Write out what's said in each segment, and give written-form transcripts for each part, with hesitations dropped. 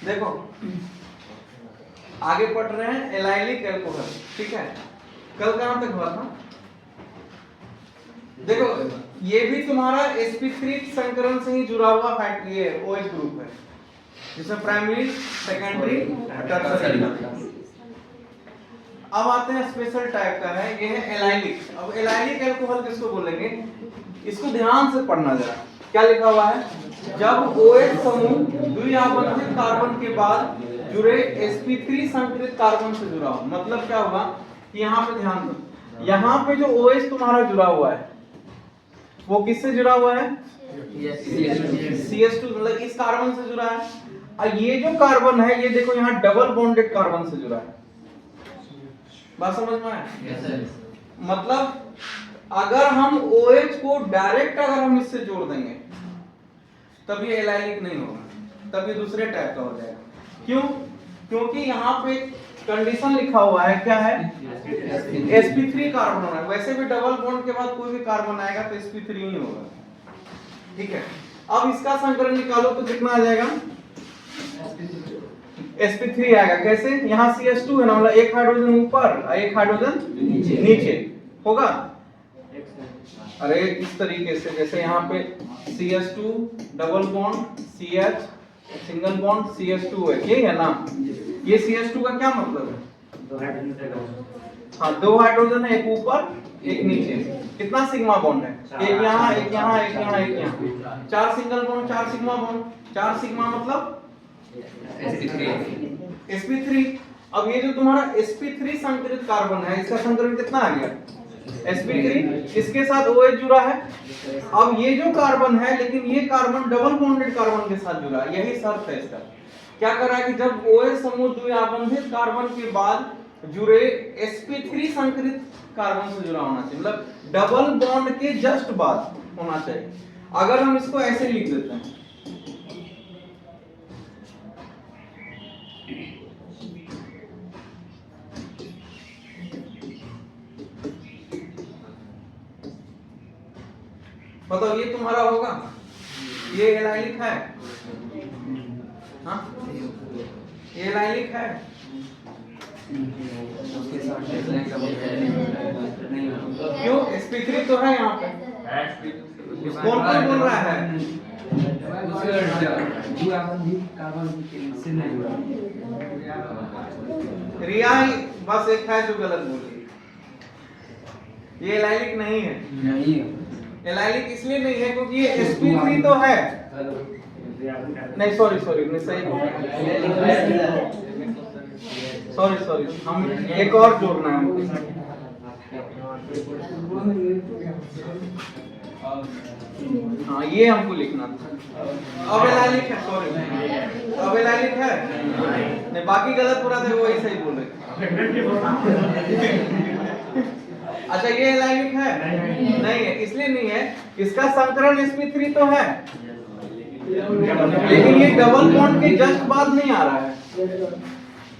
देखो आगे पढ़ रहे हैं एलाइलिक अल्कोहल, ठीक है। कल कहां तक हुआ था? देखो ये भी तुम्हारा sp3 संकरण से ही जुड़ा हुआ फैक्ट, ये OH ग्रुप है जिसमें प्राइमरी, सेकेंडरी, टर्सरी। अब आते हैं स्पेशल टाइप का है, ये है एलाइलिक। अब एलाइलिक अल्कोहल किसको बोलेंगे, इसको ध्यान से पढ़ना जरा। क्या लिखा हुआ है? जब OH समूह द्विआबंधित कार्बन के बाद जुड़े sp3 संकरित कार्बन से जुड़ा हो। मतलब क्या हुआ कि यहाँ पे ध्यान दो, यहाँ पे जो OH तुम्हारा जुड़ा हुआ है वो किससे जुड़ा हुआ है? CS2, मतलब इस कार्बन से जुड़ा है। और ये जो कार्बन है ये देखो यहाँ डबल बॉन्डेड कार्बन से जुड़ा है। बात समझ में आया? मतलब अगर हम OH को डायरेक्ट अगर हम इससे जोड़ देंगे तब ये एलाइलिक नहीं होगा, तब ये दूसरे टाइप का हो जाएगा। क्यों? क्योंकि यहाँ पे कंडीशन लिखा हुआ है, क्या है? sp3 कार्बन होना है। वैसे भी डबल बॉन्ड के बाद कोई भी कार्बन आएगा तो sp3 ही होगा, ठीक है। अब इसका संकरण निकालो तो कितना आ जाएगा? sp3 आएगा। कैसे? यहाँ CS2 है ना, मतलब एक हाइड्रोजन ऊपर और एक हाइड्रोजन नीचे होगा। अरे इस तरीके से, जैसे यहाँ पे CS2 double bond CH single bond CS2 है, यही है ना? ये CS2 का क्या मतलब है? हाँ, दो हाइड्रोजन है, एक ऊपर एक नीचे। कितना सिग्मा बॉन्ड है? एक यहाँ, एक यहाँ, एक यहाँ, एक यहाँ। 4 single bond, 4 sigma bond. 4 sigma मतलब sp3। अब ये जो तुम्हारा sp3 संकरित कार्बन है, इसका संकरण कितना आ गया? sp3। इसके साथ OH जुड़ा है। अब ये जो कार्बन है, लेकिन ये कार्बन डबल बॉन्डेड कार्बन के साथ जुड़ा है। यही शर्त है इसका। क्या कर रहा है कि जब OH समूह द्विआबंधित कार्बन के बाद जुड़े sp3 संकरित कार्बन से जुड़ा होना चाहिए, मतलब डबल बॉन्ड के जस्ट बाद होना चाहिए। अगर हम इसको ऐसे लिख देते हैं, बताओ ये तुम्हारा होगा? ये एलाइलिक है? हाँ, ये एलाइलिक है? क्यों? sp3 तो है यहाँ पे। कौन कौन बोल रहा है? रिया ही बस एक है जो गलत बोली। ये एलाइलिक नहीं है। एलाइलिक इसलिए नहीं है क्योंकि ये sp3 तो है। नहीं सॉरी नहीं, सही बोल सॉरी हम एक और जोड़ना है। हाँ ये हमको लिखना था। अब एलाइलिक है, सॉरी अब एलाइलिक है नहीं, बाकी गलत पूरा थे, वही सही बोल रहे। अच्छा ये एलाइलिक है? नहीं है। इसलिए नहीं है, इसका संकरण sp3 तो है लेकिन ये डबल बॉन्ड के जस्ट बाद नहीं आ रहा है,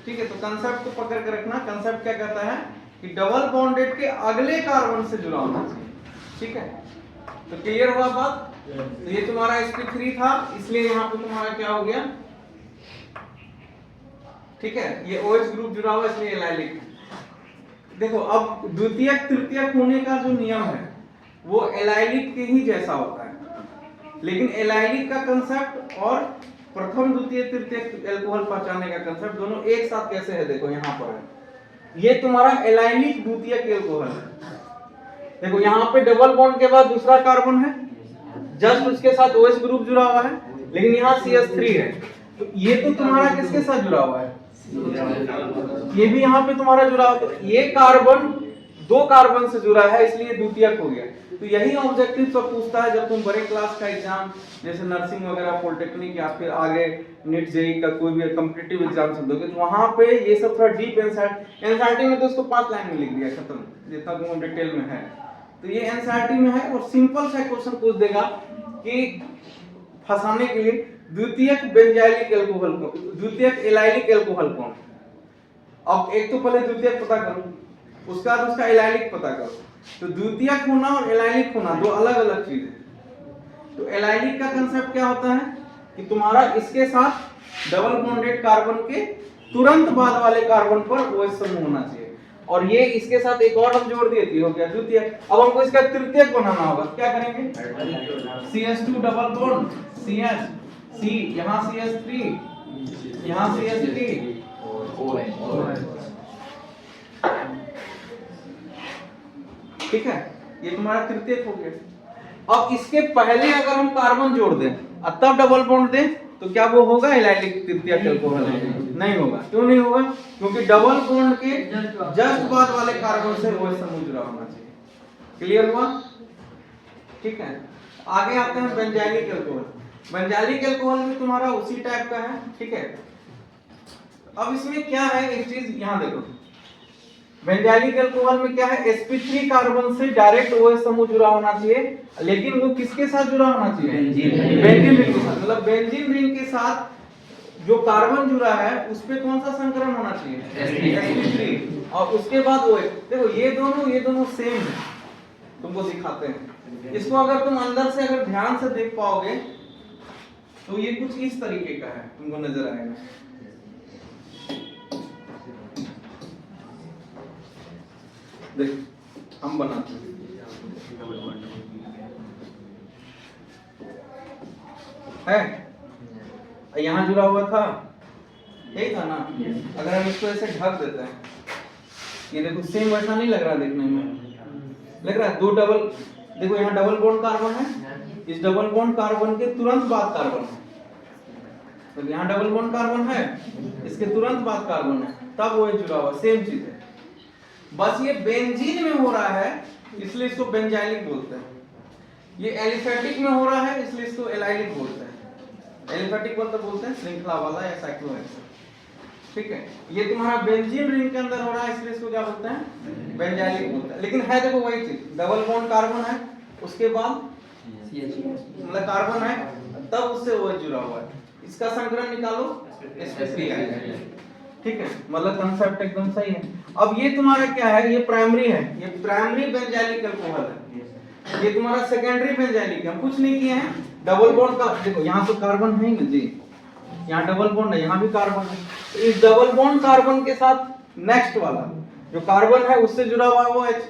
ठीक है। तो कंसेप्ट को पकड़ के रखना। कंसेप्ट क्या कहता है कि डबल बॉन्डेड के अगले कार्बन से जुड़ा होना चाहिए, ठीक है। तो क्लियर हुआ बात? तो ये तुम्हारा sp3 था, इसलिए यहाँ पे तुम्हारा क्या हो गया, ठीक है। ये OH ग्रुप जुड़ा हुआ इसलिए एलाइलिक। देखो अब द्वितीयक तृतीयक होने का जो नियम है वो एलाइलिक के ही जैसा होता है, लेकिन एलाइलिक का कंसेप्ट और प्रथम द्वितीय तृतीयक अल्कोहल पहचानने का कंसेप्ट दोनों एक साथ कैसे है, देखो यहाँ पर है। ये तुम्हारा एलाइलिक द्वितीयक अल्कोहल है। देखो यहाँ पे डबल बॉन्ड के बाद दूसरा कार्बन है, जस्ट उसके साथ OH ग्रुप जुड़ा हुआ है, लेकिन यहाँ CS3 है। तो ये तो तुम्हारा किसके साथ जुड़ा हुआ है? ये भी यहाँ पे तुम्हारा जुड़ा हुआ। तो ये कार्बन दो कार्बन से जुड़ा है इसलिए द्वितीयक हो गया। तो यही ऑब्जेक्टिव सब पूछता है जब तुम बड़े क्लास का एग्जाम जैसे नर्सिंग वगैरह, पॉलिटेक्निक या फिर आगे नीट जेईई का कोई भी कॉम्पिटिटिव एग्जाम सब दोगे तो वहां पे ये सब थोड़ा डीप एनसीईआरटी में तो उसको 5 लाइन में लिख दिया, खत्म, जितना तुम डिटेल में है। तो ये एनसीईआरटी में है और सिंपल सा क्वेश्चन पूछ देगा कि फंसाने के लिए द्वितीयक बेंजाइलिक अल्कोहल कौन, द्वितीयक एलाइलिक अल्कोहल कौन। अब एक तो पहले द्वितीयक पता करो, उसका उसका एलाइलिक पता करो। तो द्वितीयक होना और एलाइलिक होना दो अलग अलग चीज है। तो एलाइलिक का कंसेप्ट क्या होता है कि तुम्हारा इसके साथ डबल बॉन्डेड कार्बन के तुरंत बाद वाले कार्बन पर OH समूह होना चाहिए, और ये इसके साथ एक और हम जोड़ दिए थे, हो गया द्वितीयक। अब हमको इसका तृतीयक बनाना होगा, क्या करेंगे? CH2 double bond CH, C यहाँ CH3, यहाँ CH3, ठीक है, ये तुम्हारा तृतीयक हो गया। अब इसके पहले अगर हम कार्बन जोड़ दें और तब डबल बॉन्ड दें तो क्या वो होगा एलाइलिक तृतीयक अल्कोहल? नहीं होगा। क्यों नहीं होगा? क्योंकि डबल बॉन्ड के जस्ट बाद वाले कार्बन से OH समूह जुड़ा होना चाहिए। क्लियर हुआ? ठीक है, आगे आते हैं बेंजाइलिक अल्कोहल। बेंजाइलिक अल्कोहल भी तुम्हारा उसी टाइप का है, ठीक है। अब इसमें क्या है, एक चीज यहां देखो, बेंजाइलिक अल्कोहल में क्या है, sp3 कार्बन से डायरेक्ट OH समूह जुड़ा होना चाहिए, लेकिन वो किसके साथ जुड़ा होना चाहिए? बेंजीन रिंग के साथ। मतलब बेंजीन रिंग के साथ जो कार्बन जुड़ा है उस पे कौन सा संकरण होना चाहिए? sp3, और उसके बाद OH। देखो ये दोनों सेम है, तुमको दिखाते हैं। इसको अगर तुम अंदर से अगर ध्यान से देख पाओगे तो ये कुछ इस तरीके का है, तुमको नजर आएगा। देख हम बनाते हैं, यहाँ जुड़ा हुआ था, यही था ना? अगर हम इसको ऐसे ढक देते हैं, ये देखो सेम वैसा नहीं लग रहा देखने में? लग रहा है? दो डबल, देखो यहाँ डबल बॉन्ड कार्बन है, इस डबल बॉन्ड कार्बन के तुरंत बाद कार्बन है, तो यहाँ डबल बॉन्ड कार्बन है, इसके तुरंत बाद कार्बन है, तब वो जुड़ा हुआ, सेम चीज है। बस ये बेंजीन में हो रहा है इसलिए इसको बेंजाइलिक बोलते हैं, ये एलिफेटिक में हो रहा है इसलिए इसको एलाइलिक बोलते हैं। एलिफेटिक मतलब बोलते हैं श्रृंखला वाला या साइक्लोहेक्सेन, ठीक है। ये तुम्हारा बेंजीन रिंग के अंदर हो रहा है इसलिए इसको क्या बोलते हैं? बेंजाइलिक बोलते हैं। लेकिन है देखो वही चीज, डबल बॉन्ड कार्बन है, उसके बाद मतलब कार्बन है, तब उससे OH जुड़ा हुआ है, इसका संकरण निकालो sp3 आएगा, ठीक है। मतलब कंसेप्ट एकदम सही है। अब ये तुम्हारा क्या है, ये प्राइमरी है, ये प्राइमरी बेंजाइलिक अल्कोहल है। ये तुम्हारा सेकेंडरी बेंजाइलिक है, हम कुछ नहीं किए हैं। डबल बॉन्ड का देखो, यहाँ तो कार्बन है ना जी, यहाँ डबल बॉन्ड है, यहाँ भी कार्बन है, तो इस डबल बॉन्ड कार्बन के साथ नेक्स्ट वाला जो कार्बन है उससे जुड़ा हुआ वो OH।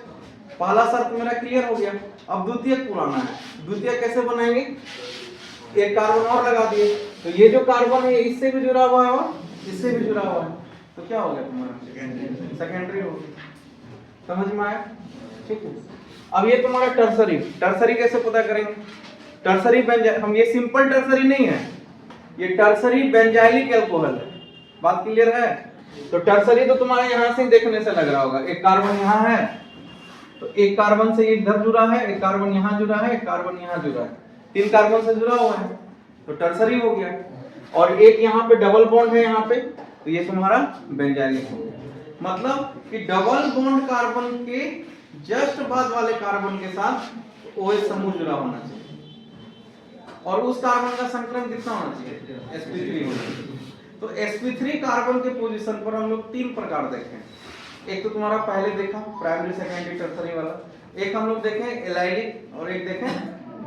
पहला शर्त मेरा क्लियर हो गया। अब द्वितीयक पुराना है, द्वितीयक कैसे बनाएंगे? एक कार्बन और लगा दिए, तो ये जो कार्बन है इससे भी जुड़ा हुआ है और इससे भी जुड़ा हुआ है, तो क्या हो गया तुम्हारा? सेकेंडरी हो गया। समझ में आया? ठीक है। अब ये तुम्हारा टर्सरी, टर्सरी कैसे पता करेंगे? टर्सरी हम ये सिंपल टर्सरी नहीं है, ये टर्सरी बेंजाइलिक अल्कोहल है। बात क्लियर है? तो टर्सरी तो तुम्हारे यहाँ से देखने से लग रहा होगा, एक कार्बन यहाँ है, तो एक कार्बन से इधर जुड़ा है, एक कार्बन यहाँ जुड़ा है, एक कार्बन यहाँ जुड़ा है, 3 कार्बन से जुड़ा हुआ है, तो टर्सरी हो गया। और एक यहाँ पे डबल बॉन्ड है यहाँ पे, तो ये तुम्हारा बेंजाइलिक हो गया। मतलब कि डबल बॉन्ड कार्बन के जस्ट बाद वाले कार्बन के साथ OH समूह जुड़ा होना चाहिए, और उस कार्बन का संकलन कितना होना चाहिए? sp3 होना चाहिए। तो sp3 कार्बन के पोजीशन पर हम लोग 3 प्रकार देखें। एक तो तुम्हारा पहले देखा प्राइमरी सेकेंडरी टर्सरी वाला, एक हम लोग देखें एलाइलिक और एक देखें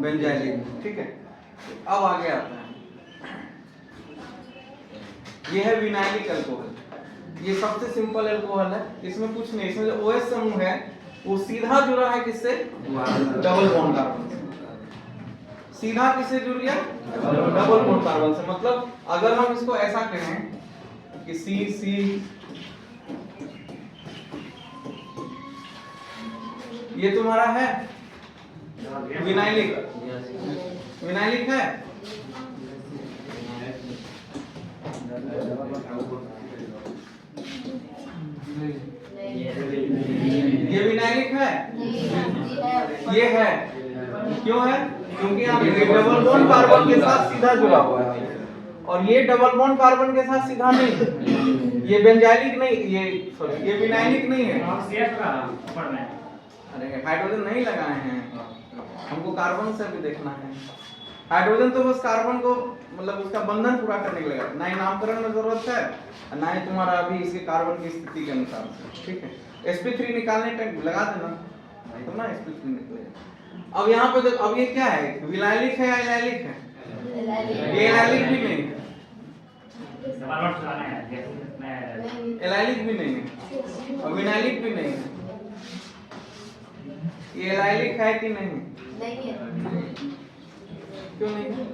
बेंजाइलिक, ठीक है। अब आगे आता है, ये है विनाइलिक अल्कोहल। ये सबसे सिंपल अल्कोहल है, इसमें कुछ नहीं, इसमें जो OH समूह है वो सीधा जुड़ा है किससे? डबल बॉन्ड कार्बन से। सीधा किससे जुड़ गया? डबल बॉन्ड कार्बन से। मतलब अगर हम इसको ऐसा कहें कि C ये तुम्हारा है विनाइलिक, विनाइलिक है, ये विनाइलिक है, ये है। क्यों है? क्योंकि यहाँ डबल बॉन्ड कार्बन के साथ सीधा जुड़ा हुआ है, और ये डबल बॉन्ड कार्बन के साथ सीधा नहीं, ये बेंजाइलिक नहीं, ये विनाइलिक नहीं है। अरे हाइड्रोजन नहीं लगाए हैं, हमको कार्बन से भी देखना है। हाइड्रोजन तो बस कार्बन को मतलब उसका बंधन पूरा करने के लिए, ना ही नामकरण में जरूरत है, ना ही तुम्हारा अभी इसके कार्बन की स्थिति के अनुसार, ठीक है। sp3 निकालने टाइम लगा देना, तो ना sp3 निकलेगा। अब यहाँ पे देखो, अब ये क्या है, विनाइलिक है या एलाइलिक है? ये एलाइलिक भी नहीं है, एलाइलिक भी नहीं है और विनाइलिक भी नहीं है। ये एलाइलिक है कि नहीं? नहीं है। क्यों नहीं है?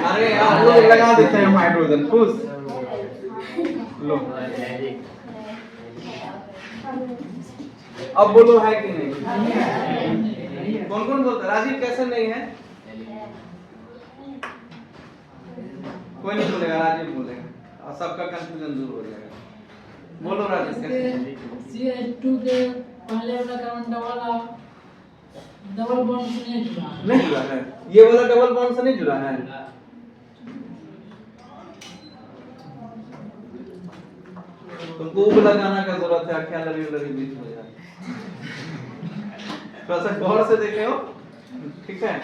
अरे यार लोग लगा देते हैं हाइड्रोजन, खुश लो। अब बोलो है कि नहीं? कौन कौन बोलता है? राजीव कैसे नहीं है? कोई नहीं बोलेगा, राजीव बोलेगा और सबका कंफ्यूजन दूर हो जाएगा। बोलो राजीव कैसे? CH2 के पहले वाला कार्बन डबल बॉन्ड से नहीं जुड़ा है। नहीं जुड़ा है, ये वाला डबल बॉन्ड से नहीं जुड़ा है। तुमको ऊब लगाना का जरूरत है, क्या लड़ी लड़ी बीच में जाए। थोड़ा सा गौर से देखे हो, ठीक है।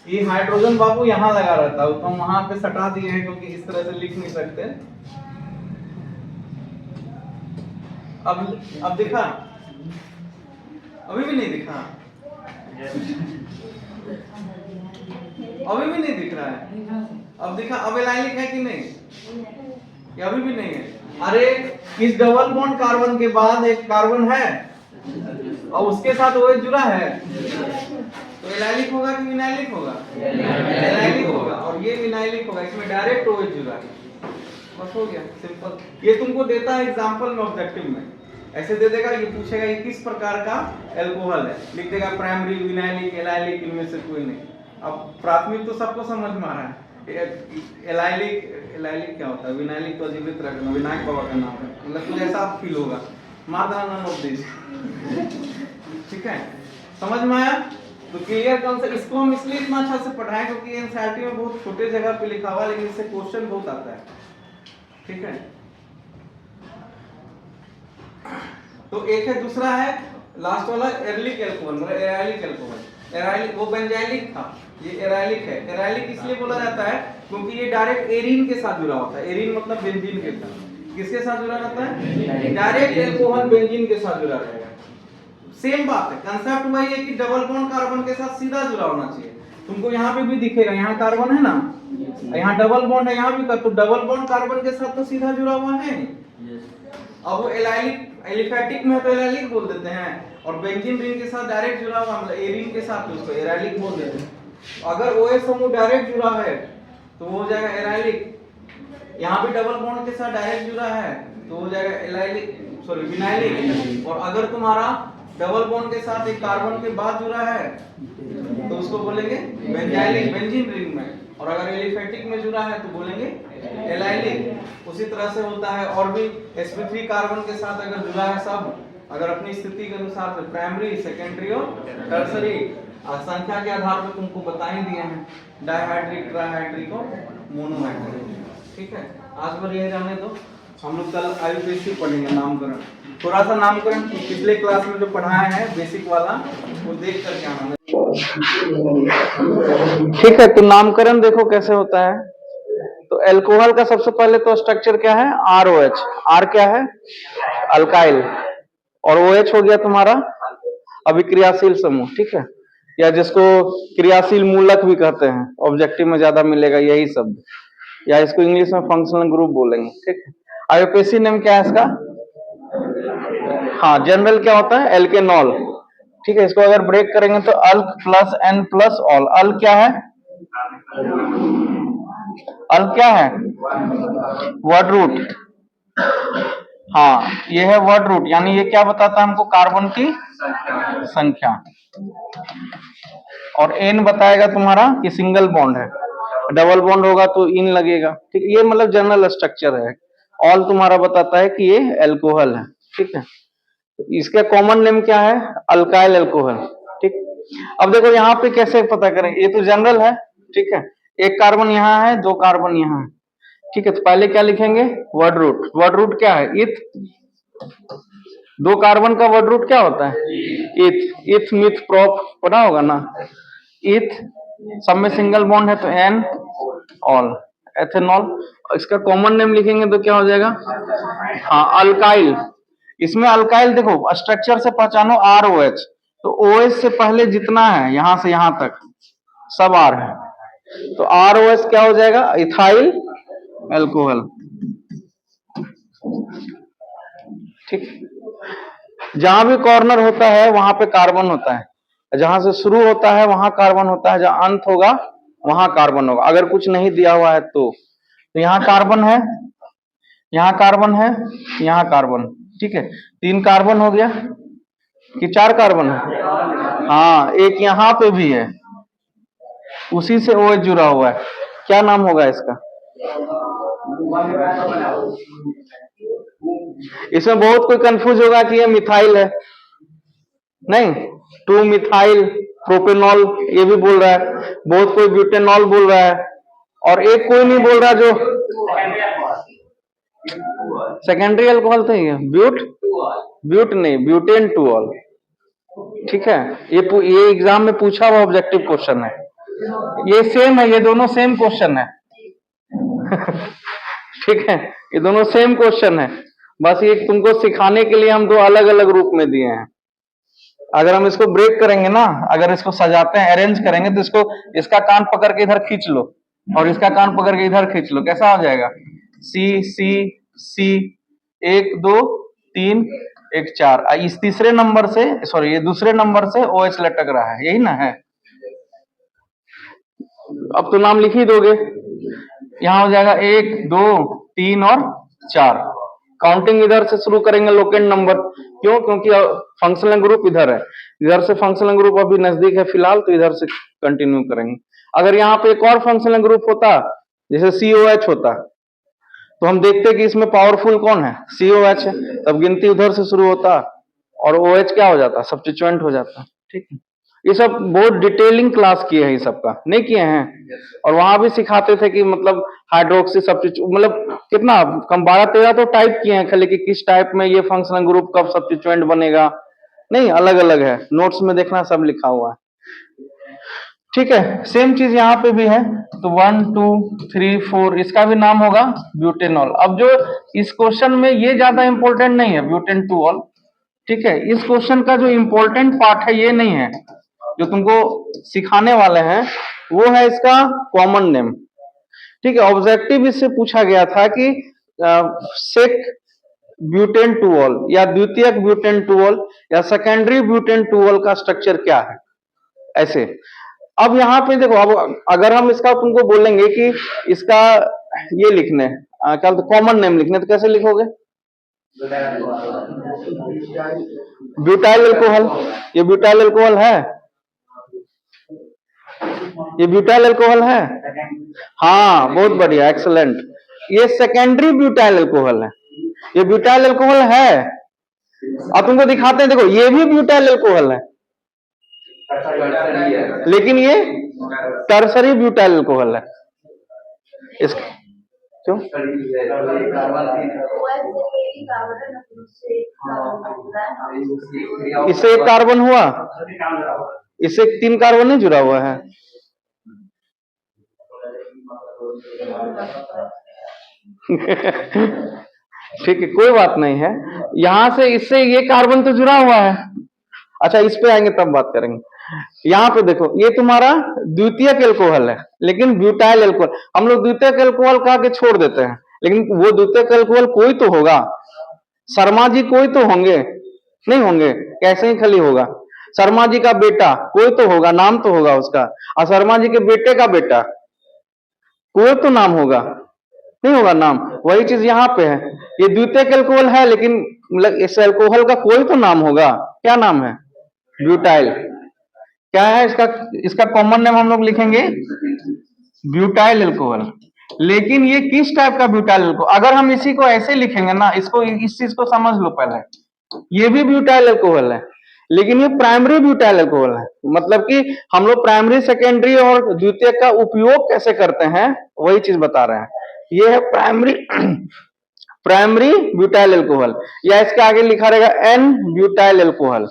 ये हाइड्रोजन बाबू यहाँ लगा रहता है, तो हम वहां पे सटा दिए हैं क्योंकि इस तरह से लिख नहीं सकते। अब दिखा? अभी भी नहीं दिखा? अभी भी नहीं दिख रहा है? अब दिखा? अब एलाइलिक है कि नहीं? ये अभी भी नहीं है। अरे इस डबल बॉन्ड कार्बन के बाद एक कार्बन है और उसके साथ OH जुड़ा है, तो एलाइलिक होगा कि विनाइलिक होगा? एलाइलिक होगा, और ये विनाइलिक होगा, इसमें डायरेक्ट OH जुड़ा है। बस हो गया, सिंपल। ये तुमको देता है एग्जांपल में, ऑब्जेक्टिव में ऐसे दे देगा, ये पूछेगा ये किस प्रकार का एल्कोहल है, लिख देगा प्राइमरी, विनाइलिक, एलाइलिक, इनमें से कोई नहीं। अब प्राथमिक तो सबको समझ में आ रहा है। एलाइलिक क्या होता है, विनाइलिक तो अजीब तरह का, विनायक बाबा का नाम है, मतलब कुछ ऐसा फील होगा, मार देना नाम ऑफ दिस। ठीक है, समझ में आया? तो क्लियर कॉन्सेप्ट। इसको हम इसलिए इतना अच्छा से पढ़ाएं क्योंकि एनसीईआरटी में बहुत छोटे जगह पे लिखा हुआ, लेकिन इससे क्वेश्चन बहुत आता है। ठीक है, तो एक है, दूसरा है लास्ट वाला एरलिक एल्कोहल, मतलब एराइलिक एल्कोहल। एराइलिक वो बेंजाइलिक था, ये एराइलिक है। एराइलिक इसलिए बोला जाता है क्योंकि ये डायरेक्ट एरीन के साथ जुड़ा होता है। एरीन मतलब बेंजीन के साथ। किसके साथ जुड़ा रहता है? डायरेक्ट एल्कोहल बेंजीन के साथ जुड़ा रहेगा। सेम बात है, कंसेप्ट वही है कि डबल बॉन्ड कार्बन के साथ सीधा जुड़ा होना चाहिए। तुमको यहाँ पे भी दिखेगा, यहाँ कार्बन है ना, यहाँ डबल बॉन्ड है, यहाँ भी कर, तो डबल बॉन्ड कार्बन के साथ तो सीधा जुड़ा हुआ है। अब वो एलाइलिक, एलिफैटिक में तो एलाइलिक बोल देते हैं, और बेंजीन रिंग के साथ डायरेक्ट जुड़ा हुआ, मतलब एरीन के साथ उसको एराइलिक बोल देते हैं। अगर OH समूह डायरेक्ट जुड़ा है तो वो हो जाएगा एराइलिक। यहाँ भी डबल बॉन्ड के साथ डायरेक्ट जुड़ा है तो हो जाएगा एलाइलिक, सॉरी विनाइलिक। और अगर तुम्हारा डबल बॉन्ड के साथ एक कार्बन के बाद जुड़ा है तो उसको बोलेंगे बेंजाइलिक, बेंजीन रिंग में। और अगर एलिफैटिक में जुड़ा है तो बोलेंगे एलाइलिक। उसी तरह से होता है, और भी sp3 कार्बन के साथ अगर जुड़ा है सब, अगर अपनी स्थिति के अनुसार प्राइमरी, सेकेंडरी और टर्सरी, संख्या के आधार पर तुमको बता ही दिए हैं, डाइहाइड्रिक, ट्राइहाइड्रिक और मोनोहाइड्रिक। ठीक है, आज पर यही रहने दो, हम लोग कल आयुर्वेद पढ़ेंगे, नामकरण। थोड़ा सा नामकरण पिछले क्लास में जो पढ़ाया है बेसिक वाला, वो देख करके आना। ठीक है, तो नामकरण देखो कैसे होता है। तो एल्कोहल का सबसे पहले तो स्ट्रक्चर क्या है? ROH। R क्या है? अल्काइल, और OH हो गया तुम्हारा अभिक्रियाशील समूह। ठीक है, या जिसको क्रियाशील मूलक भी कहते हैं, ऑब्जेक्टिव में ज्यादा मिलेगा यही शब्द, या इसको इंग्लिश में फंक्शनल ग्रुप बोलेंगे। ठीक है, आईयूपीएसी नेम क्या है इसका? हाँ, जनरल क्या होता है? एल्केनॉल। ठीक है, इसको अगर ब्रेक करेंगे तो अल्क प्लस एन प्लस ऑल। अल्क क्या है? अल्क क्या है? Word root. हाँ, ये है वर्ड रूट, यानी ये क्या बताता है हमको? कार्बन की संख्या। और एन बताएगा तुम्हारा कि सिंगल बॉन्ड है, डबल बॉन्ड होगा तो इन लगेगा। ठीक, ये मतलब जनरल स्ट्रक्चर है। ऑल तुम्हारा बताता है कि ये एल्कोहल है। ठीक है, इसका कॉमन नेम क्या है? Alkyl alcohol. ठीक, अब देखो यहाँ पे कैसे पता करें, ये तो जनरल है। ठीक है, एक कार्बन यहाँ है, दो कार्बन यहाँ है। ठीक है, तो पहले क्या लिखेंगे? Word root. वर्ड रूट क्या है? इथ। दो कार्बन का वर्ड रूट क्या होता है? इथ। इथ मिथ प्रोप पढ़ा होगा ना। इथ, सब में सिंगल बॉन्ड है तो एन, ऑल, एथेनॉल। इसका कॉमन नेम लिखेंगे तो क्या हो जाएगा? हाँ, अल्काइल। इसमें अल्काइल देखो स्ट्रक्चर से पहचानो ROH, तो OH से पहले जितना है यहां से यहां तक सब R है, तो ROH क्या हो जाएगा, इथाइल अल्कोहल। ठीक, जहां भी कॉर्नर होता है वहां पे कार्बन होता है, जहां से शुरू होता है वहां कार्बन होता है, जहां अंत होगा वहां कार्बन होगा, अगर कुछ नहीं दिया हुआ है तो यहाँ कार्बन है, यहाँ कार्बन है, यहाँ कार्बन। ठीक है, 3 कार्बन हो गया कि 4 कार्बन है, हाँ एक यहाँ पे भी है, उसी से OH जुड़ा हुआ है, क्या नाम होगा इसका? इसमें बहुत कोई कंफ्यूज होगा कि ये मिथाइल है, नहीं, 2 मिथाइल प्रोपेनॉल ये भी बोल रहा है, बहुत कोई ब्यूटेनॉल बोल रहा है, और एक कोई नहीं बोल रहा जो सेकेंडरी अल्कोहल तो ही है, ब्यूट नहीं, ब्यूटेन टूऑल। ठीक है, ये एग्जाम में पूछा हुआ ऑब्जेक्टिव क्वेश्चन है, ये सेम है, ये दोनों सेम क्वेश्चन है। ठीक है, ये दोनों सेम क्वेश्चन है, बस ये तुमको सिखाने के लिए हम दो अलग अलग रूप में दिए हैं। अगर हम इसको ब्रेक करेंगे ना, अगर इसको सजाते हैं, अरेंज करेंगे, तो इसको इसका कान पकड़ के इधर खींच लो और इसका कान पकड़ के इधर खींच लो, कैसा हो जाएगा? सी सी सी, 1 2 3 1 4, इस तीसरे नंबर से, सॉरी ये दूसरे नंबर से OH लटक रहा है, यही ना है। अब तो नाम लिख ही दोगे, यहां हो जाएगा 1 2 3 और 4। काउंटिंग इधर से शुरू करेंगे लोकेंट नंबर, क्यों? क्योंकि फंक्शनल ग्रुप इधर है, इधर से फंक्शनल ग्रुप अभी नजदीक है फिलहाल, तो इधर से कंटिन्यू करेंगे। अगर यहाँ पे एक और फंक्शनल ग्रुप होता, जैसे COH होता, तो हम देखते कि इसमें पावरफुल कौन है, COH है, तब गिनती उधर से शुरू होता और OH क्या हो जाता, सब्स्टिट्यूएंट हो जाता। ठीक है, ये सब बहुत डिटेलिंग क्लास किए हैं, ये सब का नहीं किए हैं, और वहां भी सिखाते थे कि मतलब हाइड्रोक्सी सब्स्टिट्यूट, मतलब कितना कम 12-13 तो टाइप किए हैं खाली, कि किस टाइप में ये फंक्शनल ग्रुप कब सब्स्टिट्यूएंट बनेगा, नहीं अलग अलग है, नोट्स में देखना सब लिखा हुआ है। ठीक है, सेम चीज यहाँ पे भी है, तो 1 2 3 4 इसका भी नाम होगा ब्यूटेनॉल। अब जो इस क्वेश्चन में ये ज्यादा इंपॉर्टेंट नहीं है ब्यूटेन टूऑल, ठीक है, इस क्वेश्चन का जो इंपॉर्टेंट पार्ट है ये नहीं है, जो तुमको सिखाने वाले हैं वो है इसका कॉमन नेम। ठीक है, ऑब्जेक्टिव इससे पूछा गया था कि सेक ब्यूटेन टूऑल या द्वितीयक ब्यूटेन टूऑल या सेकेंडरी ब्यूटेन टूऑल का स्ट्रक्चर क्या है, ऐसे। अब यहाँ पे देखो, अब अगर हम इसका तुमको बोलेंगे कि इसका ये लिखने क्या कॉमन नेम लिखने, तो कैसे लिखोगे? ब्यूटाइल अल्कोहल, ये ब्यूटाइल अल्कोहल है, ये ब्यूटाइल अल्कोहल है, हाँ बहुत बढ़िया, एक्सलेंट। ये सेकेंडरी ब्यूटाइल अल्कोहल है, ये ब्यूटाइल अल्कोहल है। अब तुमको दिखाते हैं, देखो ये भी ब्यूटाइल अल्कोहल है, लेकिन ये टर्सरी ब्यूटाइल अल्कोहल है। इस क्यों? इससे एक कार्बन हुआ, इससे 3 कार्बन नहीं जुड़ा हुआ है। ठीक है, कोई बात नहीं है, यहां से इससे ये कार्बन तो जुड़ा हुआ है। अच्छा, इस पे आएंगे तब बात करेंगे। यहाँ पे देखो, ये तुम्हारा द्वितीयक अल्कोहल है, लेकिन ब्यूटाइल अल्कोहल, हम लोग द्वितीयक अल्कोहल कहा के छोड़ देते हैं, लेकिन वो द्वितीयक अल्कोहल कोई तो होगा, शर्मा जी कोई तो होंगे, नहीं होंगे, कैसे ही खाली होगा, शर्मा जी का बेटा कोई तो होगा, नाम तो होगा उसका, और शर्मा जी के बेटे का बेटा कोई तो नाम होगा, नहीं होगा नाम। वही चीज यहाँ पे है, ये द्वितीयक अल्कोहल है, लेकिन इस अल्कोहल का कोई तो नाम होगा, क्या नाम है? ब्यूटाइल। क्या है इसका? इसका कॉमन नेम हम लोग लिखेंगे ब्यूटाइल अल्कोहल। लेकिन ये किस टाइप का ब्यूटाइल अल्कोहल? अगर हम इसी को ऐसे लिखेंगे ना, इसको, इस चीज को समझ लो पहले, ये भी ब्यूटाइल अल्कोहल है, लेकिन ये प्राइमरी ब्यूटाइल अल्कोहल है। मतलब कि हम लोग प्राइमरी, सेकेंडरी और द्वितीयक का उपयोग कैसे करते हैं, वही चीज बता रहे हैं। ये है प्राइमरी ब्यूटाइल अल्कोहल, या इसके आगे लिखा रहेगा एन ब्यूटाइल अल्कोहल।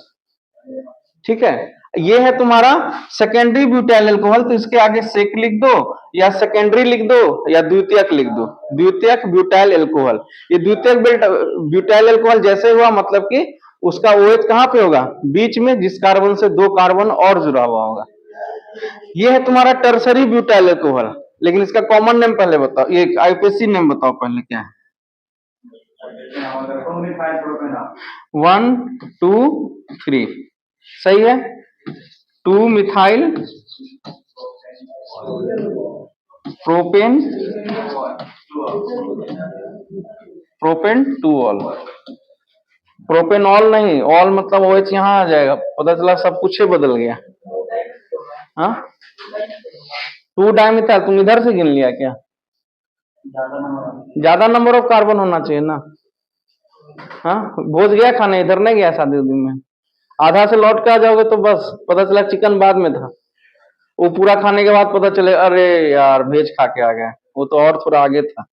ठीक है, ये है तुम्हारा सेकेंडरी ब्यूटाइल अल्कोहल, तो इसके आगे सेक लिख दो, या सेकेंडरी लिख दो, या द्वितीयक लिख दो, द्वितीयक ब्यूटाइल अल्कोहल। ये द्वितीयक ब्यूटाइल अल्कोहल जैसे हुआ, मतलब कि उसका OH कहाँ पे होगा? बीच में, जिस कार्बन से 2 कार्बन और जुड़ा हुआ होगा। ये है तुम्हारा टर्सरी ब्यूटाइल अल्कोहल। लेकिन इसका कॉमन नेम पहले बताओ, ये आईयूपीएसी नेम बताओ पहले क्या है? 1 2 3 सही है। 2 methyl propane, propane 2 all. Propanol नहीं, ऑल मतलब OH यहाँ आ जाएगा, पता चला सब कुछ ही बदल गया। हाँ 2 डाइमिथाइल, तुम इधर से गिन लिया क्या? ज्यादा नंबर ऑफ कार्बन होना चाहिए ना। हाँ भोज गया खाने, इधर नहीं गया शादी में, आधा से लौट के आ जाओगे तो बस पता चला चिकन बाद में था, वो पूरा खाने के बाद पता चले अरे यार वेज खा के आ गए, वो तो और थोड़ा आगे था।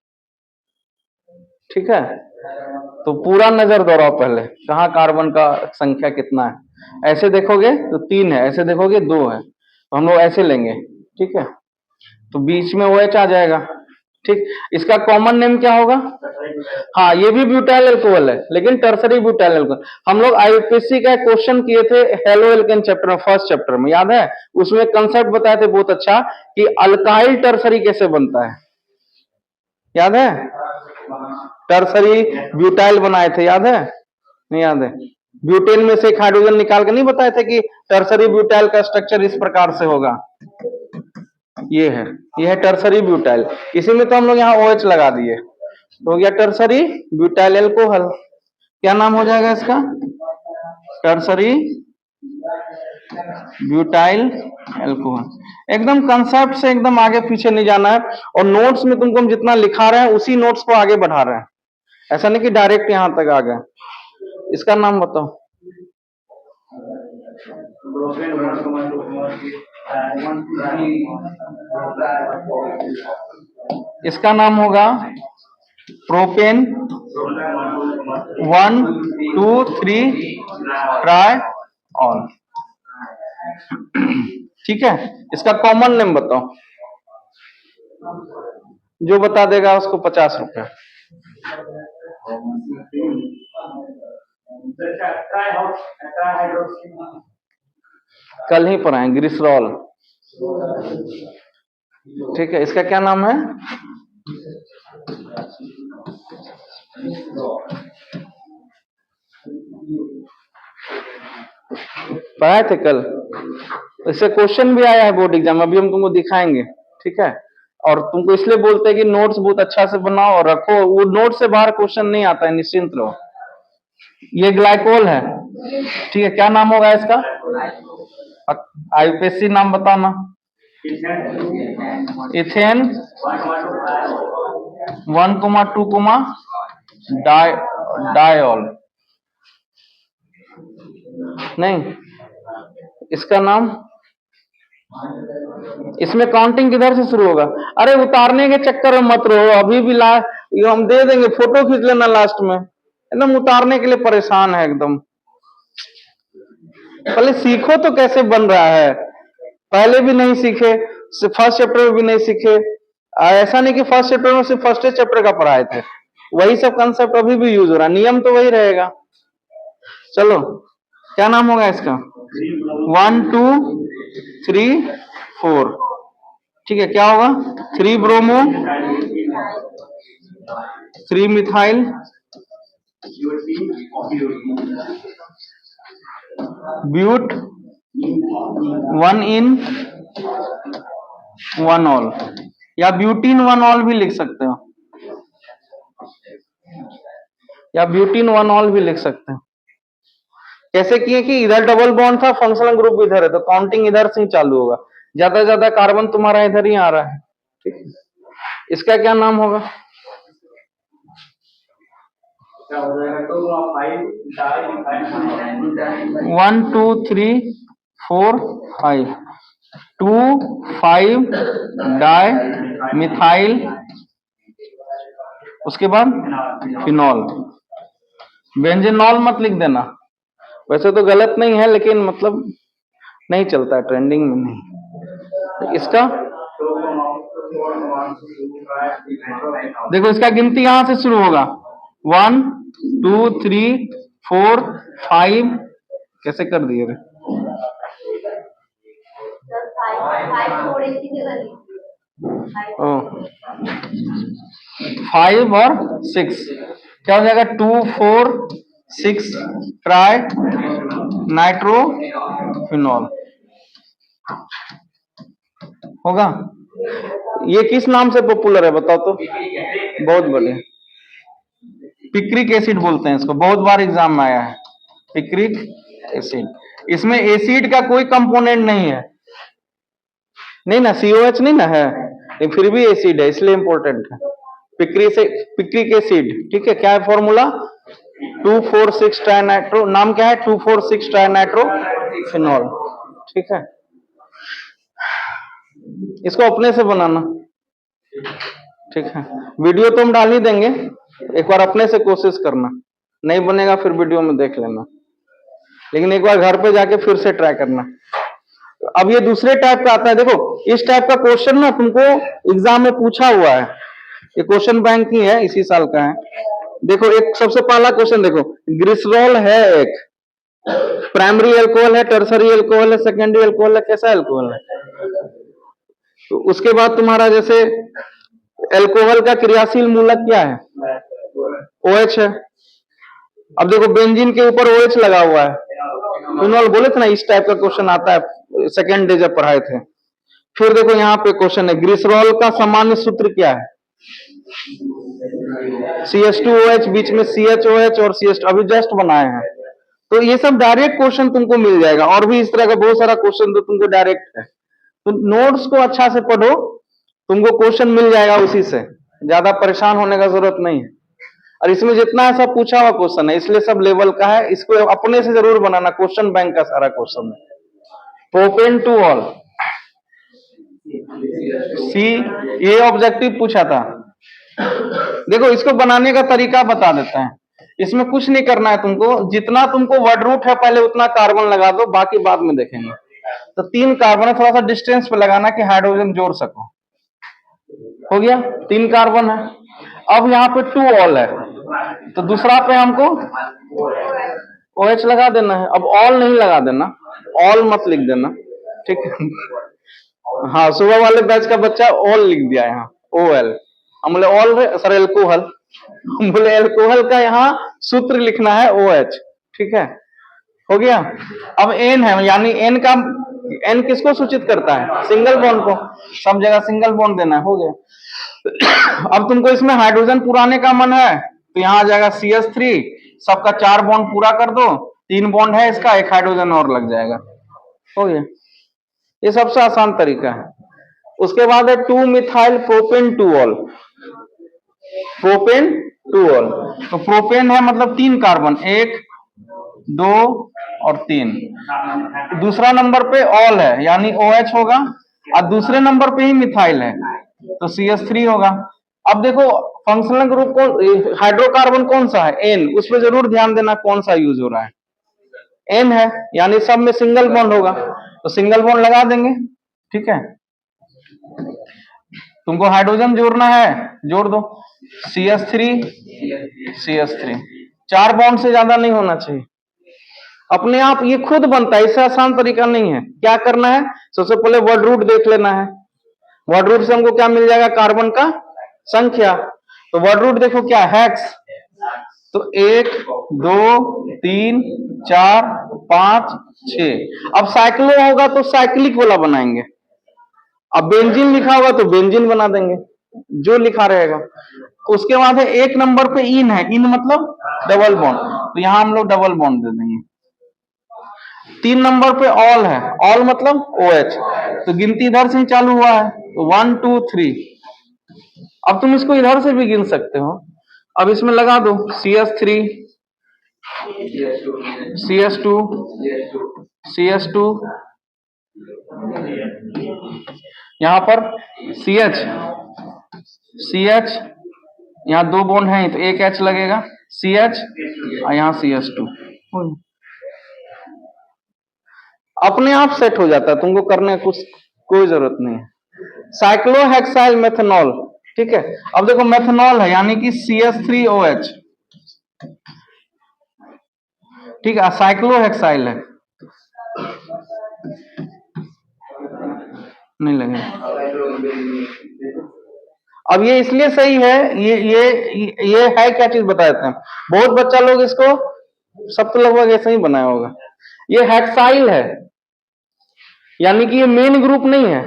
ठीक है, तो पूरा नजर दोहराओ पहले, कहाँ कार्बन का संख्या कितना है। ऐसे देखोगे तो 3 है, ऐसे देखोगे 2 है, तो हम लोग ऐसे लेंगे। ठीक है, तो बीच में OH आ जाएगा। ठीक, इसका कॉमन नेम क्या होगा? हाँ ये भी ब्यूटाइल अल्कोहल है, लेकिन टर्सरी ब्यूटाइल अल्कोहल। हम लोग आईयूपीएससी का क्वेश्चन किए थे हेलो एल्केन चैप्टर में, फर्स्ट चैप्टर में, याद है? उसमें कंसेप्ट बताए थे बहुत अच्छा कि अल्काइल टर्सरी कैसे बनता है, याद है? टर्सरी ब्यूटाइल बनाए थे, याद है? नहीं याद है? ब्यूटेन में से एक हाइड्रोजन निकाल के नहीं बताए थे कि टर्सरी ब्यूटाइल का स्ट्रक्चर इस प्रकार से होगा। ये है टर्सरी ब्यूटाइल। इसी में तो हम लोग यहाँ OH लगा दिए, तो हो गया टर्सरी ब्यूटाइल अल्कोहल। क्या नाम हो जाएगा इसका? Tertiary butyl alcohol. एकदम कंसेप्ट से एकदम आगे पीछे नहीं जाना है, और नोट्स में तुमको हम जितना लिखा रहे हैं उसी नोट्स को आगे बढ़ा रहे हैं, ऐसा नहीं कि डायरेक्ट यहां तक आ गए। इसका नाम बताओ। इसका नाम होगा प्रोपेन 1 2 3 ट्राई ऑल। ठीक है, इसका कॉमन नेम बताओ, जो बता देगा उसको 50 रुपए। कल ही पढ़ाए ग्लिसरॉल। ठीक है, इसका क्या नाम है? पढ़ाए थे कल, इससे क्वेश्चन भी आया है बोर्ड एग्जाम, अभी हम तुमको दिखाएंगे। ठीक है, और तुमको इसलिए बोलते हैं कि नोट्स बहुत अच्छा से बनाओ और रखो, वो नोट से बाहर क्वेश्चन नहीं आता है, निश्चिंत रहो। ये ग्लाइकोल है। ठीक है, क्या नाम होगा इसका? आईयूपीएससी नाम बताना। इथेन 1,2, डायऑल। नहीं, इसका नाम, इसमें काउंटिंग किधर से शुरू होगा? अरे उतारने के चक्कर में मत रहो, अभी भी ये हम दे देंगे, फोटो खींच लेना लास्ट में। एकदम उतारने के लिए परेशान है एकदम। पहले सीखो तो कैसे बन रहा है, पहले भी नहीं सीखे, फर्स्ट चैप्टर में भी नहीं सीखे। ऐसा नहीं कि फर्स्ट चैप्टर में सिर्फ फर्स्ट चैप्टर का पढ़ाए थे, वही सब कंसेप्ट अभी भी यूज हो रहा है, नियम तो वही रहेगा। चलो, क्या नाम होगा इसका? 1 2 3 4। ठीक है, क्या होगा? 3 bromo, 3 methyl, but, 1 en 1 ol, या ब्यूटीन 1 ऑल भी लिख सकते हो, या ब्यूटीन 1 ऑल भी लिख सकते हो। कैसे किए कि इधर डबल बॉन्ड था, फंक्शनल ग्रुप इधर है, तो काउंटिंग इधर से ही चालू होगा, ज्यादा से ज्यादा कार्बन तुम्हारा इधर ही आ रहा है। ठीक है, इसका क्या नाम होगा? 1 2 3 4 5 2 5 डाई मिथाइल, उसके बाद फिनॉल। बेंजेनॉल मत लिख देना, वैसे तो गलत नहीं है, लेकिन मतलब नहीं चलता है, ट्रेंडिंग में नहीं। इसका देखो, इसका गिनती यहां से शुरू होगा, 1 2 3 4 5 कैसे कर दिए रे? ओ 5 और 6 क्या हो जाएगा? 2 4 6 ट्राई नाइट्रोफिनॉल होगा। ये किस नाम से पॉपुलर है बताओ तो? बहुत बढ़िया, पिक्रिक एसिड बोलते हैं इसको, बहुत बार एग्जाम में आया है पिक्रिक एसिड। इसमें एसिड का कोई कंपोनेंट नहीं है, नहीं ना, COH नहीं ना है, लेकिन फिर भी एसिड है इसलिए इंपॉर्टेंट है। पिक्रिक एसिड, ठीक है। क्या है फॉर्मूला? 2,4,6 ट्राइनाइट्रो, नाम क्या है? 2,4,6 ट्राइनाइट्रोफिनॉल, ठीक है। इसको अपने से बनाना, ठीक है। वीडियो तो हम डाल ही देंगे, एक बार अपने से कोशिश करना, नहीं बनेगा फिर वीडियो में देख लेना, लेकिन एक बार घर पे जाके फिर से ट्राई करना। अब ये दूसरे टाइप का आता है, देखो इस टाइप का क्वेश्चन ना तुमको एग्जाम में पूछा हुआ है, ये क्वेश्चन बैंक ही है, इसी साल का है। देखो एक सबसे पहला क्वेश्चन देखो, ग्लिसरॉल है एक, प्राइमरी अल्कोहल है, टर्सरी अल्कोहल है, सेकेंडरी अल्कोहल है, कैसा अल्कोहल है? तो उसके बाद तुम्हारा जैसे अल्कोहल का क्रियाशील मूलक क्या है? OH है। अब देखो बेंजीन के ऊपर OH लगा हुआ है, फिनॉल बोले थे ना, इस टाइप का क्वेश्चन आता है सेकेंड डे जब पढ़ाए थे। फिर देखो यहाँ पे क्वेश्चन है, ग्लिसरॉल का सामान्य सूत्र क्या है? CH2OH, बीच में CHOH और CH2, अभी जस्ट बनाए हैं। तो ये सब डायरेक्ट क्वेश्चन तुमको मिल जाएगा, और भी इस तरह का बहुत सारा क्वेश्चन तो तुमको डायरेक्ट है। तो नोट्स को अच्छा से पढ़ो, तुमको क्वेश्चन मिल जाएगा उसी से, ज्यादा परेशान होने का जरूरत नहीं है। और इसमें जितना ऐसा पूछा हुआ क्वेश्चन है इसलिए सब लेवल का है, इसको अपने से जरूर बनाना, क्वेश्चन बैंक का सारा क्वेश्चन है। प्रोपेन टू ऑल, सी, ये ऑब्जेक्टिव पूछा था। देखो इसको बनाने का तरीका बता देते हैं, इसमें कुछ नहीं करना है तुमको, जितना तुमको वर्ड रूट है पहले उतना कार्बन लगा दो, बाकी बाद में देखेंगे। तो 3 कार्बन है, थोड़ा सा डिस्टेंस पे लगाना कि हाइड्रोजन जोड़ सको, हो गया 3 कार्बन है। अब यहाँ पे 2 ऑल है, तो दूसरा पे हमको OH लगा देना है। अब ऑल नहीं लगा देना, ऑल मत लिख देना, ठीक है। हाँ, सुबह वाले बैच का बच्चा ऑल लिख दिया यहाँ, OL, हम बोले ऑल, सर एल्कोहल, हम बोले एल्कोहल का यहाँ सूत्र लिखना है OH, ठीक है, हो गया। अब N है, यानी N किसको सूचित करता है? सिंगल बॉन्ड को, सब जगह सिंगल बॉन्ड देना है, हो गया। अब तुमको इसमें हाइड्रोजन पुराने का मन है तो यहाँ आ जाएगा CH3, सबका 4 बॉन्ड पूरा कर दो, 3 बॉन्ड है इसका, 1 हाइड्रोजन और लग जाएगा, हो गया। ये सबसे आसान तरीका है। उसके बाद है 2 methyl propane two all, propane two all, तो प्रोपेन है मतलब 3 कार्बन, 1 2 और 3। दूसरा नंबर पे ऑल है यानी OH होगा, और दूसरे नंबर पे ही मिथाइल है तो CH3 होगा। अब देखो फंक्शनल ग्रुप कौन, हाइड्रोकार्बन कौन सा है? N, उस पर जरूर ध्यान देना कौन सा यूज हो रहा है, N है, यानी सब में सिंगल बॉन्ड होगा, तो सिंगल बॉन्ड लगा देंगे, ठीक है। तुमको हाइड्रोजन जोड़ना है, जोड़ दो, CH3 CH3, 4 बॉन्ड से ज्यादा नहीं होना चाहिए, अपने आप ये खुद बनता है, इससे आसान तरीका नहीं है। क्या करना है, सबसे पहले वर्ड रूट देख लेना है, वर्ड रूट से हमको क्या मिल जाएगा? कार्बन का संख्या। तो वर्ड रूट देखो क्या, हेक्स, तो 1 2 3 4 5 6। अब साइक्लो होगा तो साइक्लिक वाला बनाएंगे, अब बेंजीन लिखा होगा तो बेंजीन बना देंगे, जो लिखा रहेगा। उसके बाद है 1 नंबर पे इन है, इन मतलब डबल बॉन्ड, तो यहां हम लोग डबल बॉन्ड दे देंगे। 3 नंबर पे ऑल है, ऑल मतलब OH, तो गिनती इधर से ही चालू हुआ है, तो 1 2 3। अब तुम इसको इधर से भी गिन सकते हो, अब इसमें लगा दो CH3 CH2 CH2, यहां पर CH CH, यहाँ 2 बॉन्ड है तो 1 H लगेगा, CH और यहाँ CH2, अपने आप सेट हो जाता है, तुमको करने कुछ कोई जरूरत नहीं है। साइक्लोहेक्साइल मेथनॉल, ठीक है। अब देखो मेथनॉल है यानी कि CH3OH, ठीक है, साइक्लोहेक्साइल है, नहीं लगेगा। अब ये इसलिए सही है, ये है क्या चीज बता देते हैं। बहुत बच्चा लोग इसको सब तो लगभग ऐसे ही बनाया होगा। ये हेक्साइल है, यानी कि ये मेन ग्रुप नहीं है,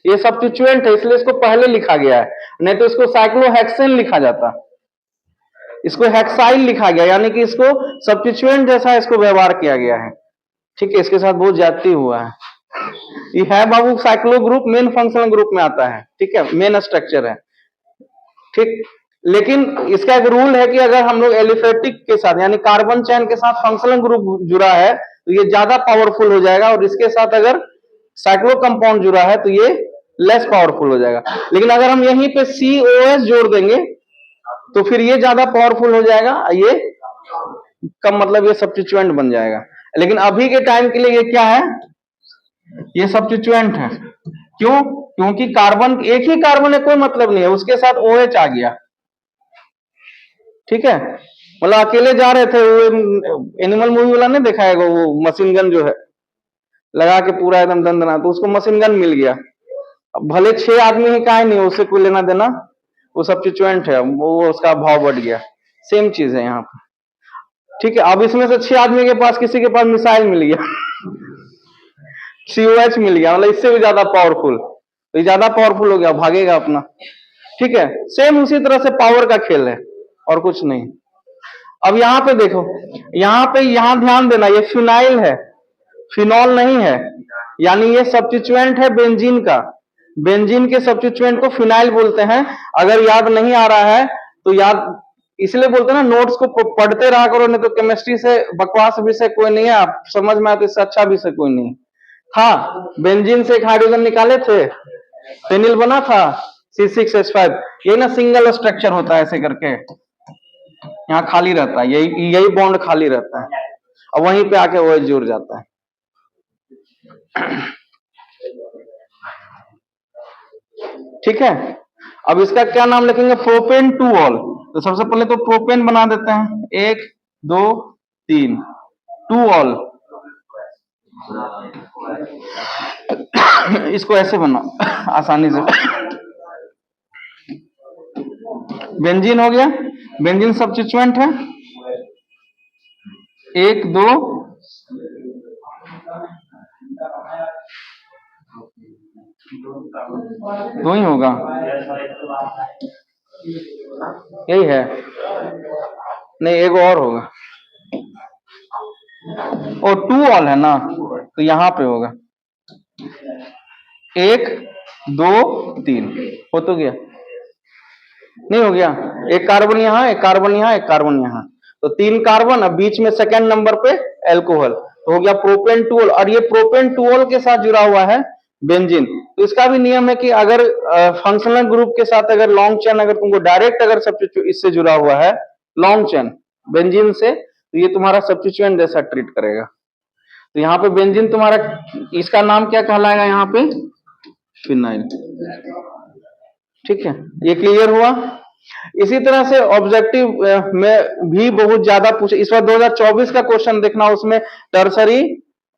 ये सब्स्टिट्यूएंट है, इसलिए इसको पहले लिखा गया है, नहीं तो इसको साइक्लोहेक्सेन लिखा जाता। इसको हेक्साइल लिखा गया, यानी कि इसको सब्स्टिट्यूएंट जैसा इसको व्यवहार किया गया है। ठीक है, इसके साथ बहुत ज्यादती हुआ है। ये है बाबू cyclo group, main functional group में आता है। ठीक है, मेन स्ट्रक्चर है। ठीक, लेकिन इसका एक रूल है कि अगर हम लोग एलिफेटिक के साथ यानी कार्बन चैन के साथ फंक्शनल ग्रुप जुड़ा है तो ये ज्यादा पावरफुल हो जाएगा, और इसके साथ अगर साइक्लो कंपाउंड जुड़ा है तो ये लेस पावरफुल हो जाएगा। लेकिन अगर हम यहीं पे COS जोड़ देंगे तो फिर ये ज्यादा पावरफुल हो जाएगा, ये कम, मतलब ये सब्स्टिट्यूएंट बन जाएगा। लेकिन अभी के टाइम के लिए ये क्या है, ये सब्स्टिट्यूएंट है। क्यों? क्योंकि कार्बन, एक ही कार्बन है, कोई मतलब नहीं है, उसके साथ OH आ गया। ठीक है, मतलब अकेले जा रहे थे, वो एनिमल मूवी वाला नहीं देखा है, वो मशीन गन जो है लगा के पूरा एकदम दंदना, तो उसको मशीन गन मिल गया। अब भले 6 आदमी ही काहे नहीं, उससे कोई लेना देना, वो सब्स्टिट्यूएंट है, वो उसका भाव बढ़ गया। सेम चीज है यहाँ पे। ठीक है, अब इसमें से 6 आदमी के पास किसी के पास मिसाइल मिल गया COH मिल गया, मतलब इससे भी ज्यादा पावरफुल, तो ज्यादा पावरफुल हो गया, भागेगा अपना। ठीक है, सेम उसी तरह से पावर का खेल है और कुछ नहीं। अब यहाँ पे देखो, यहाँ ध्यान देना, ये फिनाइल है, फिनॉल नहीं है, यानी ये सब्स्टिट्यूएंट है बेंजीन का। बेंजीन के सब्स्टिट्यूएंट को फिनाइल बोलते हैं। अगर याद नहीं आ रहा है तो याद इसलिए बोलते हैं ना, नोट्स को पढ़ते रहा करो, नहीं तो केमिस्ट्री से बकवास विषय कोई नहीं है, आप समझ में आए तो इससे अच्छा विषय कोई नहीं था। बेंजीन से एक हाइड्रोजन निकाले थे, फेनिल बना था C6H5, ये ना सिंगल स्ट्रक्चर होता है, ऐसे करके यहाँ खाली रहता है, यही बॉन्ड खाली रहता है, और वहीं पे आके वो जुड़ जाता है। ठीक है, अब इसका क्या नाम लिखेंगे, प्रोपेन टू ऑल। तो सबसे पहले तो प्रोपेन बना देते हैं, 1 2 3 टू ऑल। इसको ऐसे बना आसानी से, बेंजीन हो गया, बेंजीन सब्स्टिट्यूएंट है, 1 2 2 ही होगा, यही है, नहीं एक और होगा, और 2 ऑल है ना, तो यहां पे होगा 1 2 3, हो तो गया, नहीं हो गया, एक कार्बन यहाँ, एक कार्बन यहाँ, एक कार्बन यहाँ, तो 3 कार्बन, अब बीच में सेकंड नंबर पे एल्कोहल, तो हो गया प्रोपेन टूल। और ये प्रोपेन टूल के साथ जुड़ा हुआ है बेंजीन। तो इसका भी नियम है कि अगर फंक्शनल ग्रुप के साथ अगर लॉन्ग चेन, अगर तुमको डायरेक्ट अगर सब्स्टिट्यूट इससे जुड़ा हुआ है लॉन्ग चेन बेंजीन से, तो ये तुम्हारा सब्स्टिट्यूएंट जैसा ट्रीट करेगा। तो यहाँ पे बेंजीन तुम्हारा, इसका नाम क्या कहलाएगा यहाँ पे, फिनाइल। ठीक है, ये क्लियर हुआ। इसी तरह से ऑब्जेक्टिव में भी बहुत ज्यादा पूछे, इस बार 2024 का क्वेश्चन देखना, उसमें टर्सरी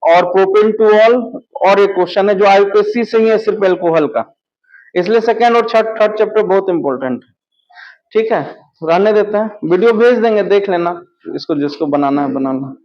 और प्रोपेन टू ऑल, और एक क्वेश्चन है जो IUPAC से ही है, सिर्फ एल्कोहल का, इसलिए सेकेंड और थर्ड चैप्टर बहुत इंपॉर्टेंट है। ठीक है, रहने देते हैं, वीडियो भेज देंगे, देख लेना इसको, जिसको बनाना है बनाना।